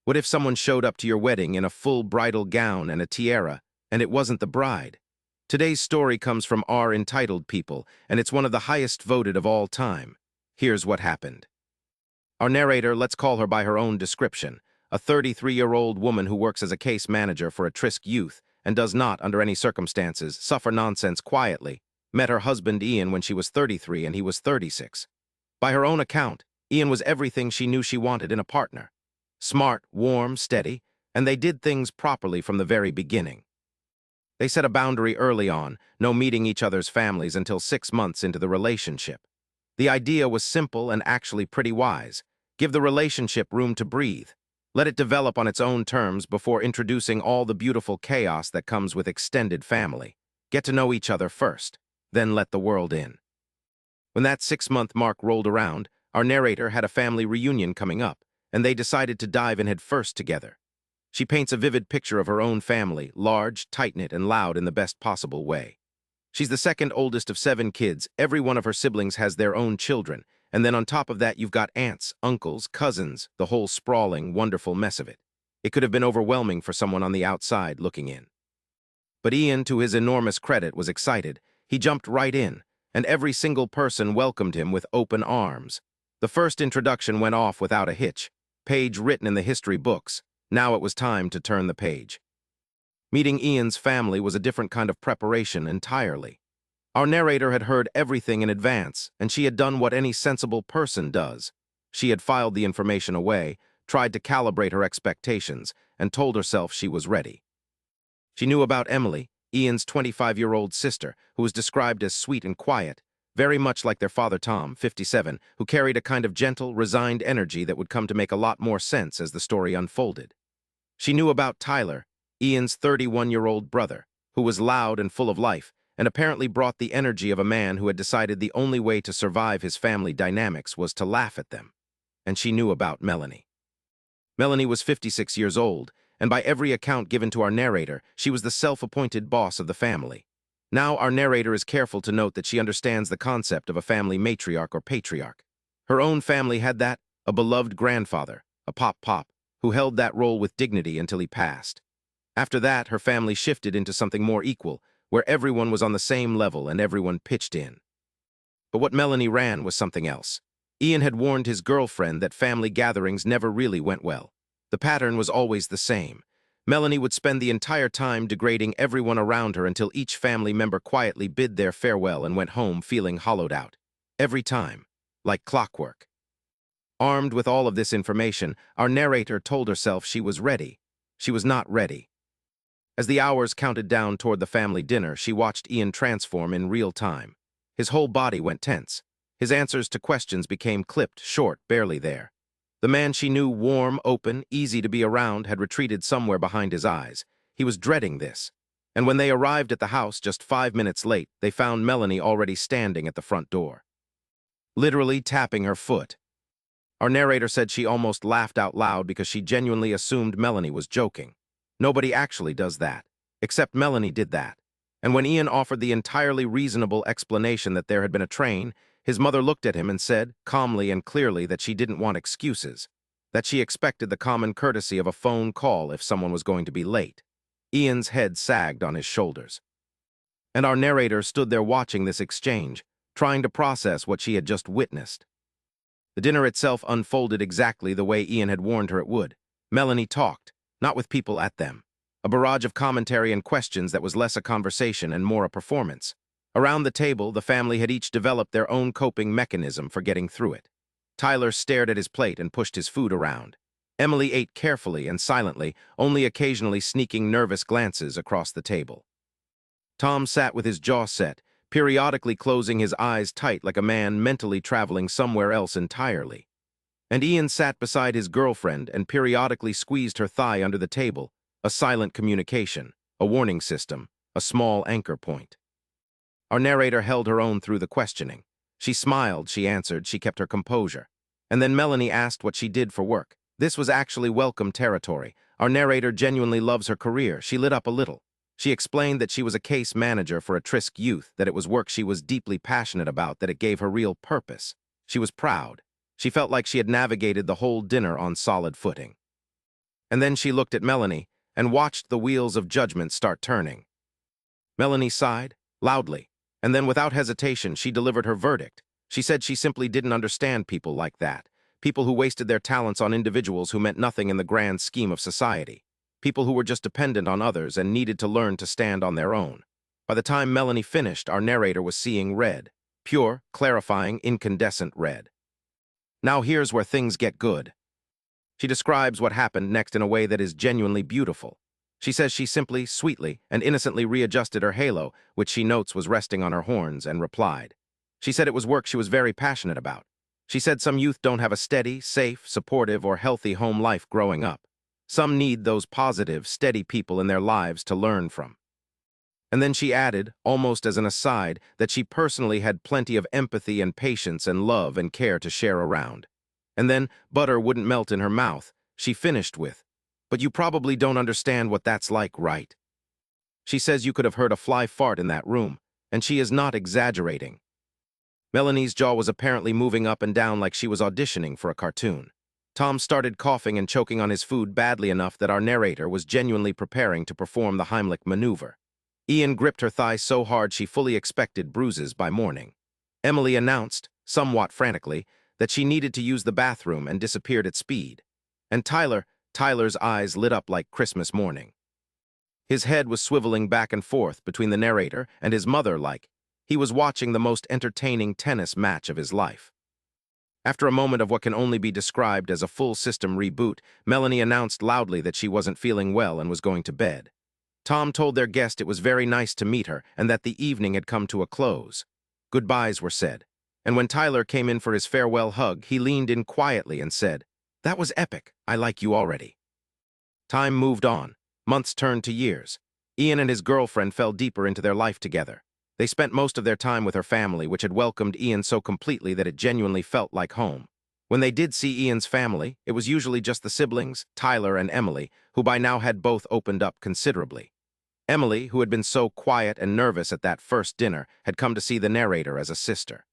What if someone showed up to your wedding in a full bridal gown and a tiara, and it wasn't the bride? Today's story comes from our Entitled People, and it's one of the highest voted of all time. Here's what happened. Our narrator, let's call her by her own description, a 33-year-old woman who works as a case manager for at-risk youth and does not, under any circumstances, suffer nonsense quietly, met her husband Ian when she was 33 and he was 36. By her own account, Ian was everything she knew she wanted in a partner. Smart, warm, steady, and they did things properly from the very beginning. They set a boundary early on, no meeting each other's families until 6 months into the relationship. The idea was simple and actually pretty wise. Give the relationship room to breathe. Let it develop on its own terms before introducing all the beautiful chaos that comes with extended family. Get to know each other first, then let the world in. When that 6-month mark rolled around, our narrator had a family reunion coming up, and they decided to dive in head first together. She paints a vivid picture of her own family, large, tight-knit, and loud in the best possible way. She's the second oldest of 7 kids. Every one of her siblings has their own children, and then on top of that you've got aunts, uncles, cousins, the whole sprawling, wonderful mess of it. It could have been overwhelming for someone on the outside looking in. But Ian, to his enormous credit, was excited. He jumped right in, and every single person welcomed him with open arms. The first introduction went off without a hitch, page written in the history books. Now it was time to turn the page. Meeting Ian's family was a different kind of preparation entirely. Our narrator had heard everything in advance, and she had done what any sensible person does. She had filed the information away, tried to calibrate her expectations, and told herself she was ready. She knew about Emily, Ian's 25-year-old sister, who was described as sweet and quiet, very much like their father Tom, 57, who carried a kind of gentle, resigned energy that would come to make a lot more sense as the story unfolded. She knew about Tyler, Ian's 31-year-old brother, who was loud and full of life, and apparently brought the energy of a man who had decided the only way to survive his family dynamics was to laugh at them. And she knew about Melanie. Melanie was 56 years old, and by every account given to our narrator, she was the self-appointed boss of the family. Now our narrator is careful to note that she understands the concept of a family matriarch or patriarch. Her own family had that, a beloved grandfather, a pop-pop, who held that role with dignity until he passed. After that, her family shifted into something more equal, where everyone was on the same level and everyone pitched in. But what Melanie ran was something else. Ian had warned his girlfriend that family gatherings never really went well. The pattern was always the same. Melanie would spend the entire time degrading everyone around her until each family member quietly bid their farewell and went home feeling hollowed out. Every time, like clockwork. Armed with all of this information, our narrator told herself she was ready. She was not ready. As the hours counted down toward the family dinner, she watched Ian transform in real time. His whole body went tense. His answers to questions became clipped, short, barely there. The man she knew, warm, open, easy to be around, had retreated somewhere behind his eyes. He was dreading this. And when they arrived at the house just 5 minutes late, they found Melanie already standing at the front door, literally tapping her foot. Our narrator said she almost laughed out loud because she genuinely assumed Melanie was joking. Nobody actually does that, except Melanie did that. And when Ian offered the entirely reasonable explanation that there had been a train, his mother looked at him and said, calmly and clearly, that she didn't want excuses, that she expected the common courtesy of a phone call if someone was going to be late. Ian's head sagged on his shoulders. And our narrator stood there watching this exchange, trying to process what she had just witnessed. The dinner itself unfolded exactly the way Ian had warned her it would. Melanie talked, not with people at them. A barrage of commentary and questions that was less a conversation and more a performance. Around the table, the family had each developed their own coping mechanism for getting through it. Tyler stared at his plate and pushed his food around. Emily ate carefully and silently, only occasionally sneaking nervous glances across the table. Tom sat with his jaw set, periodically closing his eyes tight like a man mentally traveling somewhere else entirely. And Ian sat beside his girlfriend and periodically squeezed her thigh under the table, a silent communication, a warning system, a small anchor point. Our narrator held her own through the questioning. She smiled, she answered, she kept her composure. And then Melanie asked what she did for work. This was actually welcome territory. Our narrator genuinely loves her career. She lit up a little. She explained that she was a case manager for at-risk youth, that it was work she was deeply passionate about, that it gave her real purpose. She was proud. She felt like she had navigated the whole dinner on solid footing. And then she looked at Melanie and watched the wheels of judgment start turning. Melanie sighed, loudly, and then without hesitation she delivered her verdict. She said she simply didn't understand people like that, people who wasted their talents on individuals who meant nothing in the grand scheme of society, people who were just dependent on others and needed to learn to stand on their own. By the time Melanie finished, our narrator was seeing red, pure, clarifying, incandescent red. Now here's where things get good. She describes what happened next in a way that is genuinely beautiful. She says she simply, sweetly, and innocently readjusted her halo, which she notes was resting on her horns, and replied. She said it was work she was very passionate about. She said some youth don't have a steady, safe, supportive, or healthy home life growing up. Some need those positive, steady people in their lives to learn from. And then she added, almost as an aside, that she personally had plenty of empathy and patience and love and care to share around. And then, butter wouldn't melt in her mouth, she finished with, "But you probably don't understand what that's like, right?" She says you could have heard a fly fart in that room, and she is not exaggerating. Melanie's jaw was apparently moving up and down like she was auditioning for a cartoon. Tom started coughing and choking on his food badly enough that our narrator was genuinely preparing to perform the Heimlich maneuver. Ian gripped her thigh so hard she fully expected bruises by morning. Emily announced, somewhat frantically, that she needed to use the bathroom and disappeared at speed. And Tyler's eyes lit up like Christmas morning. His head was swiveling back and forth between the narrator and his mother like he was watching the most entertaining tennis match of his life. After a moment of what can only be described as a full system reboot, Melanie announced loudly that she wasn't feeling well and was going to bed. Tom told their guest it was very nice to meet her and that the evening had come to a close. Goodbyes were said, and when Tyler came in for his farewell hug, he leaned in quietly and said, "That was epic. I like you already." Time moved on. Months turned to years. Ian and his girlfriend fell deeper into their life together. They spent most of their time with her family, which had welcomed Ian so completely that it genuinely felt like home. When they did see Ian's family, it was usually just the siblings, Tyler and Emily, who by now had both opened up considerably. Emily, who had been so quiet and nervous at that first dinner, had come to see the narrator as a sister.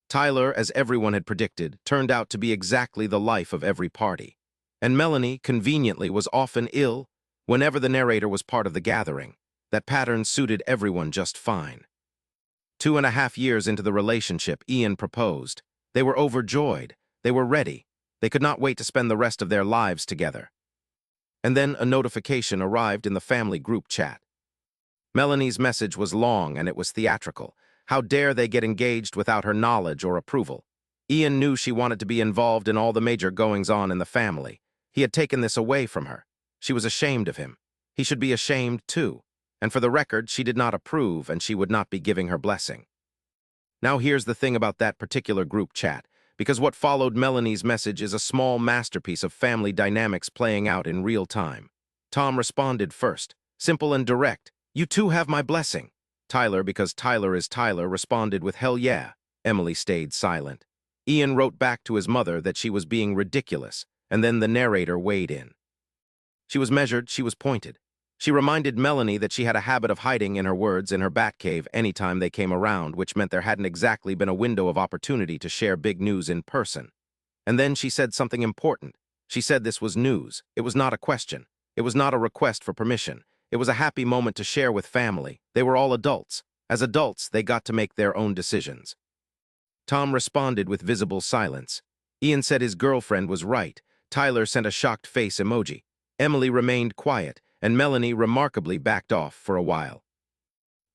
Tyler, as everyone had predicted, turned out to be exactly the life of every party. And Melanie, conveniently, was often ill whenever the narrator was part of the gathering. That pattern suited everyone just fine. 2.5 years into the relationship, Ian proposed. They were overjoyed. They were ready. They could not wait to spend the rest of their lives together. And then a notification arrived in the family group chat. Melanie's message was long and it was theatrical. How dare they get engaged without her knowledge or approval? Ian knew she wanted to be involved in all the major goings-on in the family. He had taken this away from her. She was ashamed of him. He should be ashamed too. And for the record, she did not approve and she would not be giving her blessing. Now here's the thing about that particular group chat, because what followed Melanie's message is a small masterpiece of family dynamics playing out in real time. Tom responded first, simple and direct, "You too have my blessing." Tyler, because Tyler is Tyler, responded with, "Hell yeah." Emily stayed silent. Ian wrote back to his mother that she was being ridiculous, and then the narrator weighed in. She was measured, she was pointed. She reminded Melanie that she had a habit of hiding in her words in her Batcave anytime they came around, which meant there hadn't exactly been a window of opportunity to share big news in person. And then she said something important. She said this was news. It was not a question. It was not a request for permission. It was a happy moment to share with family. They were all adults. As adults, they got to make their own decisions. Tom responded with visible silence. Ian said his girlfriend was right. Tyler sent a shocked face emoji. Emily remained quiet, and Melanie remarkably backed off for a while.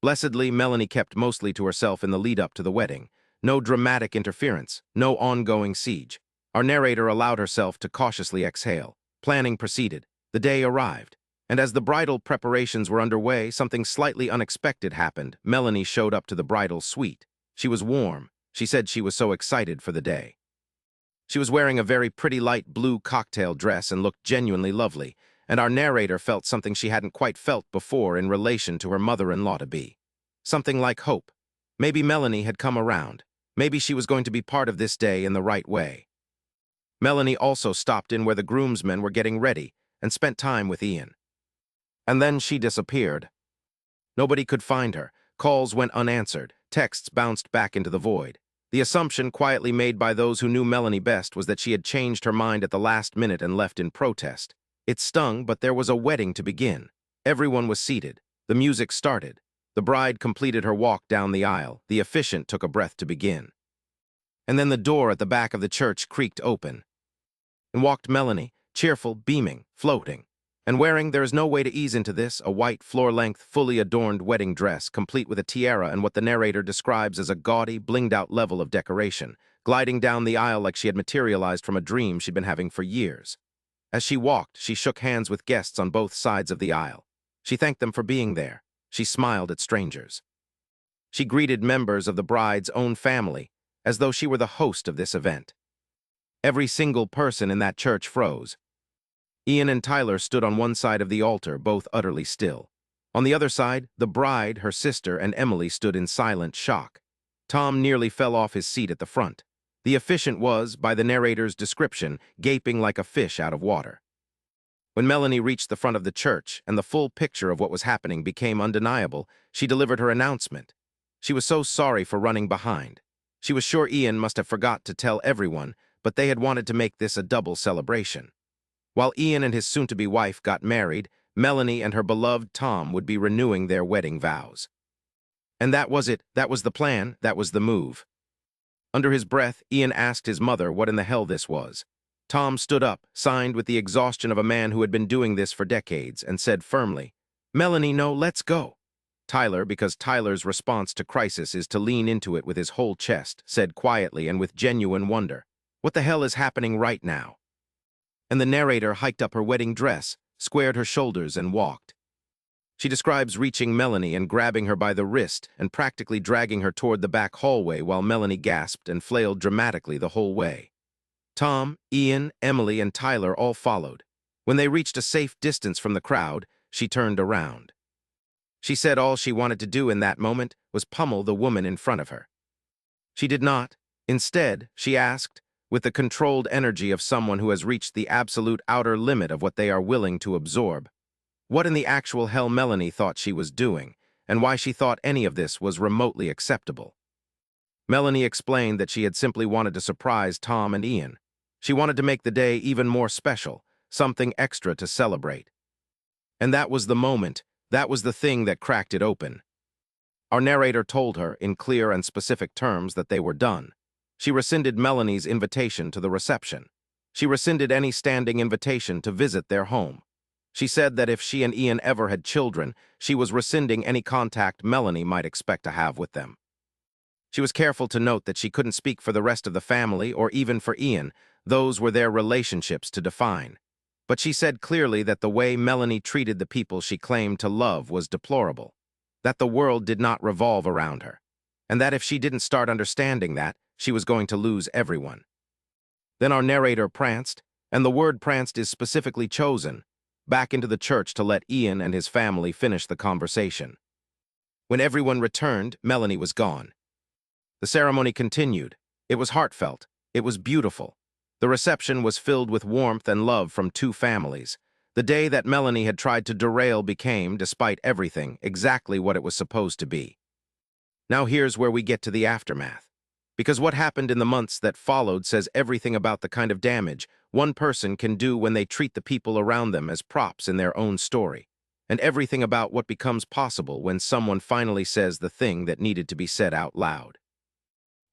Blessedly, Melanie kept mostly to herself in the lead-up to the wedding. No dramatic interference, no ongoing siege. Our narrator allowed herself to cautiously exhale. Planning proceeded. The day arrived. And as the bridal preparations were underway, something slightly unexpected happened. Melanie showed up to the bridal suite. She was warm. She said she was so excited for the day. She was wearing a very pretty light blue cocktail dress and looked genuinely lovely, and our narrator felt something she hadn't quite felt before in relation to her mother-in-law-to-be. Something like hope. Maybe Melanie had come around. Maybe she was going to be part of this day in the right way. Melanie also stopped in where the groomsmen were getting ready and spent time with Ian. And then she disappeared. Nobody could find her. Calls went unanswered. Texts bounced back into the void. The assumption quietly made by those who knew Melanie best was that she had changed her mind at the last minute and left in protest. It stung, but there was a wedding to begin. Everyone was seated. The music started. The bride completed her walk down the aisle. The officiant took a breath to begin. And then the door at the back of the church creaked open. And walked Melanie, cheerful, beaming, floating, and wearing, there is no way to ease into this, a white, floor-length, fully adorned wedding dress, complete with a tiara and what the narrator describes as a gaudy, blinged-out level of decoration, gliding down the aisle like she had materialized from a dream she'd been having for years. As she walked, she shook hands with guests on both sides of the aisle. She thanked them for being there. She smiled at strangers. She greeted members of the bride's own family, as though she were the host of this event. Every single person in that church froze. Ian and Tyler stood on one side of the altar, both utterly still. On the other side, the bride, her sister, and Emily stood in silent shock. Tom nearly fell off his seat at the front. The officiant was, by the narrator's description, gaping like a fish out of water. When Melanie reached the front of the church and the full picture of what was happening became undeniable, she delivered her announcement. She was so sorry for running behind. She was sure Ian must have forgot to tell everyone, but they had wanted to make this a double celebration. While Ian and his soon-to-be wife got married, Melanie and her beloved Tom would be renewing their wedding vows. And that was it. That was the plan. That was the move. Under his breath, Ian asked his mother what in the hell this was. Tom stood up, signed with the exhaustion of a man who had been doing this for decades, and said firmly, "Melanie, no, let's go." Tyler, because Tyler's response to crisis is to lean into it with his whole chest, said quietly and with genuine wonder, "What the hell is happening right now?" And the narrator hiked up her wedding dress, squared her shoulders, and walked. She describes reaching Melanie and grabbing her by the wrist and practically dragging her toward the back hallway while Melanie gasped and flailed dramatically the whole way. Tom, Ian, Emily, and Tyler all followed. When they reached a safe distance from the crowd, she turned around. She said all she wanted to do in that moment was pummel the woman in front of her. She did not. Instead, she asked, with the controlled energy of someone who has reached the absolute outer limit of what they are willing to absorb, what in the actual hell Melanie thought she was doing, and why she thought any of this was remotely acceptable. Melanie explained that she had simply wanted to surprise Tom and Ian. She wanted to make the day even more special, something extra to celebrate. And that was the moment, that was the thing that cracked it open. Our narrator told her, in clear and specific terms, that they were done. She rescinded Melanie's invitation to the reception. She rescinded any standing invitation to visit their home. She said that if she and Ian ever had children, she was rescinding any contact Melanie might expect to have with them. She was careful to note that she couldn't speak for the rest of the family or even for Ian. Those were their relationships to define. But she said clearly that the way Melanie treated the people she claimed to love was deplorable, that the world did not revolve around her, and that if she didn't start understanding that, she was going to lose everyone. Then our narrator pranced, and the word pranced is specifically chosen, back into the church to let Ian and his family finish the conversation. When everyone returned, Melanie was gone. The ceremony continued. It was heartfelt. It was beautiful. The reception was filled with warmth and love from two families. The day that Melanie had tried to derail became, despite everything, exactly what it was supposed to be. Now here's where we get to the aftermath. Because what happened in the months that followed says everything about the kind of damage one person can do when they treat the people around them as props in their own story, and everything about what becomes possible when someone finally says the thing that needed to be said out loud.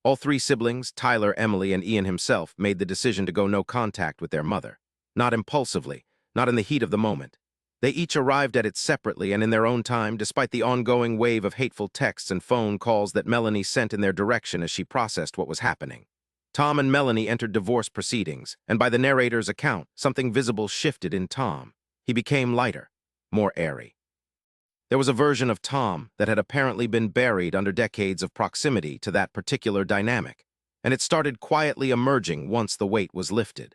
All three siblings, Tyler, Emily, and Ian himself, made the decision to go no contact with their mother. Not impulsively, not in the heat of the moment. They each arrived at it separately and in their own time, despite the ongoing wave of hateful texts and phone calls that Melanie sent in their direction as she processed what was happening. Tom and Melanie entered divorce proceedings, and by the narrator's account, something visible shifted in Tom. He became lighter, more airy. There was a version of Tom that had apparently been buried under decades of proximity to that particular dynamic, and it started quietly emerging once the weight was lifted.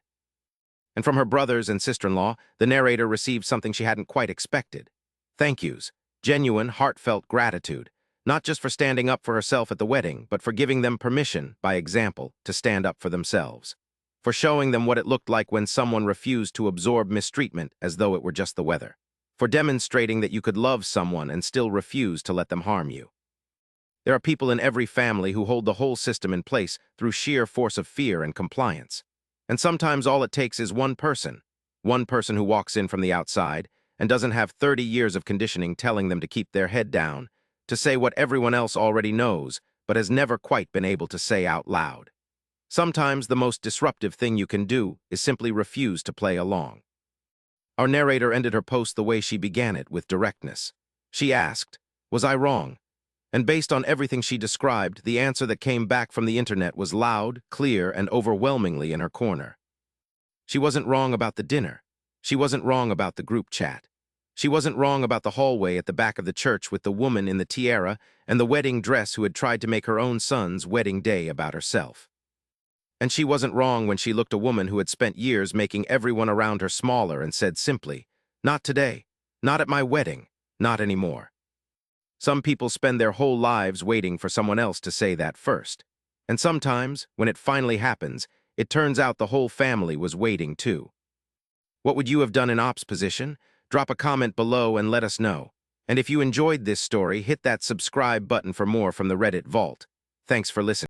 And from her brothers and sister-in-law, the narrator received something she hadn't quite expected. Thank yous, genuine, heartfelt gratitude, not just for standing up for herself at the wedding, but for giving them permission, by example, to stand up for themselves. For showing them what it looked like when someone refused to absorb mistreatment as though it were just the weather. For demonstrating that you could love someone and still refuse to let them harm you. There are people in every family who hold the whole system in place through sheer force of fear and compliance. And sometimes all it takes is one person, One person who walks in from the outside and doesn't have 30 years of conditioning telling them to keep their head down, to say what everyone else already knows, but has never quite been able to say out loud. Sometimes the most disruptive thing you can do is simply refuse to play along. Our narrator ended her post the way she began it, with directness. She asked, "Was I wrong?" And based on everything she described, the answer that came back from the internet was loud, clear, and overwhelmingly in her corner. She wasn't wrong about the dinner. She wasn't wrong about the group chat. She wasn't wrong about the hallway at the back of the church with the woman in the tiara and the wedding dress who had tried to make her own son's wedding day about herself. And she wasn't wrong when she looked a woman who had spent years making everyone around her smaller and said simply, "Not today, not at my wedding, not anymore." Some people spend their whole lives waiting for someone else to say that first. And sometimes, when it finally happens, it turns out the whole family was waiting too. What would you have done in Op's position? Drop a comment below and let us know. And if you enjoyed this story, hit that subscribe button for more from the Reddit Vault. Thanks for listening.